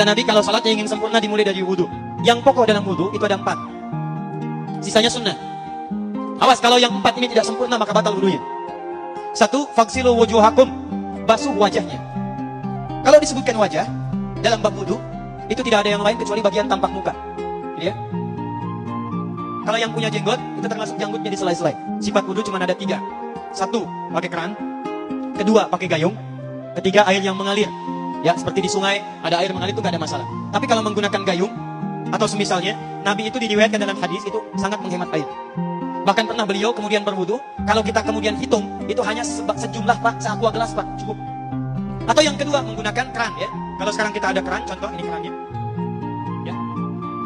Kata Nabi, kalau salatnya ingin sempurna dimulai dari wudu. Yang pokok dalam wudu itu ada 4. Sisanya sunnah. Awas, kalau yang 4 ini tidak sempurna maka batal wudunya. 1. Faksilu wujuhakum, basuh wajahnya. Kalau disebutkan wajah dalam bab wudu, itu tidak ada yang lain kecuali bagian tampak muka. Ya. Kalau yang punya jenggot, itu termasuk janggutnya di selai-selai. Sifat wudu cuma ada 3. 1. Pakai keran. 2. Pakai gayung. 3. Air yang mengalir. Ya, seperti di sungai, ada air mengalir itu gak ada masalah. Tapi kalau menggunakan gayung, atau semisalnya, Nabi itu diriwayatkan dalam hadis, itu sangat menghemat air. Bahkan pernah beliau kemudian berwudu, kalau kita kemudian hitung, itu hanya sejumlah pak, seaqua gelas pak, cukup. Atau yang kedua, menggunakan keran ya. Kalau sekarang kita ada keran, contoh ini kerannya. Ya,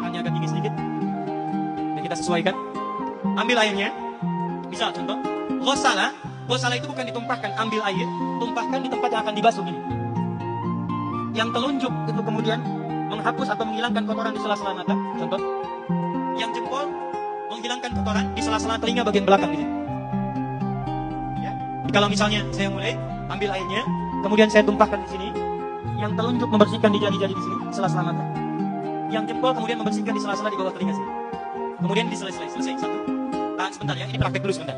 kerannya agak tinggi sedikit. Dan kita sesuaikan. Ambil airnya. Misal contoh, ghosala itu bukan ditumpahkan, ambil air, tumpahkan di tempat yang akan dibasuh ini. Yang telunjuk itu kemudian menghapus atau menghilangkan kotoran di sela-sela mata, contoh. Yang jempol menghilangkan kotoran di sela-sela telinga bagian belakang ini. Ya. Kalau misalnya saya mulai ambil airnya, kemudian saya tumpahkan di sini. Yang telunjuk membersihkan di jari-jari di sini, sela-sela mata. Yang jempol kemudian membersihkan di sela-sela di bawah telinga sini. Kemudian selesai. 1. Tahan sebentar ya, ini praktek dulu sebentar.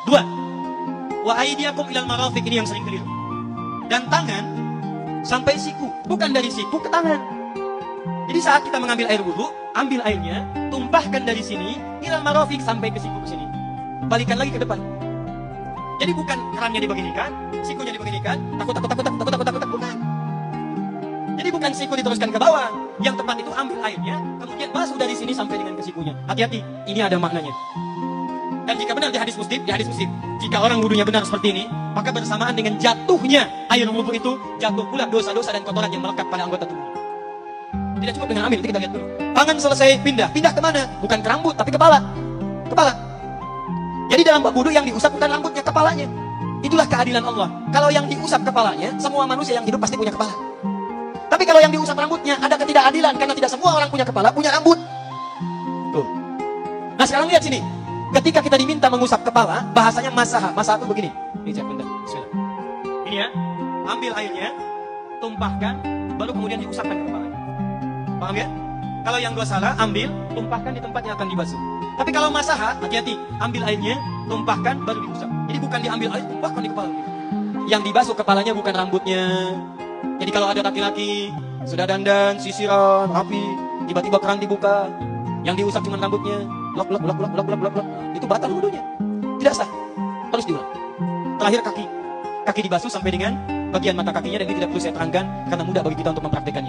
2. Wa aydiyakum ilal marafiq, ini yang sering keliru. Dan tangan sampai siku, bukan dari siku ke tangan. Jadi saat kita mengambil air wudu, ambil airnya, tumpahkan dari sini ilal marafiq sampai ke siku ke sini. Balikan lagi ke depan. Jadi bukan kerannya dibeginikan, sikunya dibeginikan, takut, bukan. Jadi bukan siku diteruskan ke bawah. Yang tepat itu ambil airnya, kemudian basuh dari sini sampai dengan ke sikunya. Hati-hati, ini ada maknanya. Dan jika benar di hadis Muslim, jika orang wudunya benar seperti ini, maka bersamaan dengan jatuhnya air wudu itu, jatuh pula dosa-dosa dan kotoran yang melekat pada anggota tubuh. Tidak cukup dengan ambil, nanti kita lihat dulu. Tangan selesai pindah kemana? Bukan ke rambut, tapi kepala. Jadi dalam bab wudu yang diusap bukan rambutnya, kepalanya. Itulah keadilan Allah. Kalau yang diusap kepalanya, semua manusia yang hidup pasti punya kepala. Tapi kalau yang diusap rambutnya, ada ketidakadilan, karena tidak semua orang punya kepala, punya rambut. Tuh. Nah sekarang lihat sini. Ketika kita diminta mengusap kepala, bahasanya masaha. Masaha itu begini. Ini cek bentar. Bismillah. Ini ya. Ambil airnya, tumpahkan, baru kemudian diusapkan ke kepala. Paham ya? Kalau yang ghosala, ambil, tumpahkan di tempat yang akan dibasuh. Tapi kalau masaha, hati-hati. Ambil airnya, tumpahkan, baru diusap. Jadi bukan diambil air, tumpahkan di kepala. Yang dibasuh kepalanya bukan rambutnya. Jadi kalau ada laki-laki, sudah dandan, sisiran, rapi, tiba-tiba keran dibuka, yang diusap cuma rambutnya, blok, itu batal wudunya. Tidak sah. Harus diulang. Terakhir kaki dibasuh sampai dengan bagian mata kakinya, dan ini tidak perlu saya terangkan karena mudah bagi kita untuk mempraktekannya.